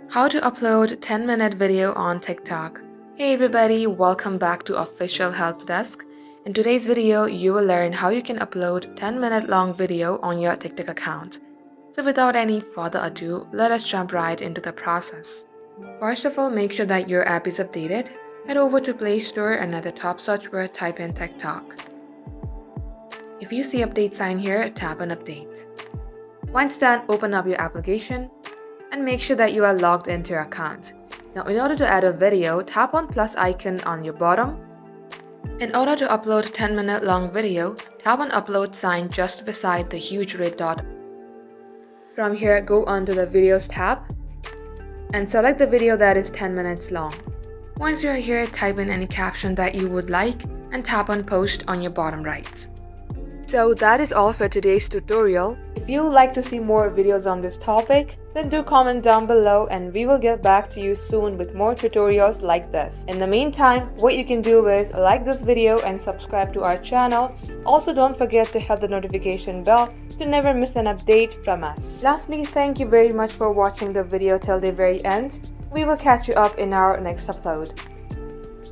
How to upload 10-minute video on TikTok. Hey everybody, welcome back to Official Help Desk. In today's video, you will learn how you can upload 10-minute long video on your TikTok account. So without any further ado, let us jump right into the process. First of all, make sure that your app is updated. Head over to Play Store and at the top search bar type in TikTok. If you see update sign here, tap on update. Once done, open up your application and make sure that you are logged into your account. Now, in order to add a video, tap on plus icon on your bottom. In order to upload 10-minute long video, tap on upload sign just beside the huge red dot. From here, go on to the videos tab and select the video that is 10 minutes long. Once you're here, type in any caption that you would like and tap on post on your bottom right. So that is all for today's tutorial. If you would like to see more videos on this topic, then do comment down below and we will get back to you soon with more tutorials like this. In the meantime, what you can do is like this video and subscribe to our channel. Also, don't forget to hit the notification bell to never miss an update from us. Lastly, thank you very much for watching the video till the very end. We will catch you up in our next upload.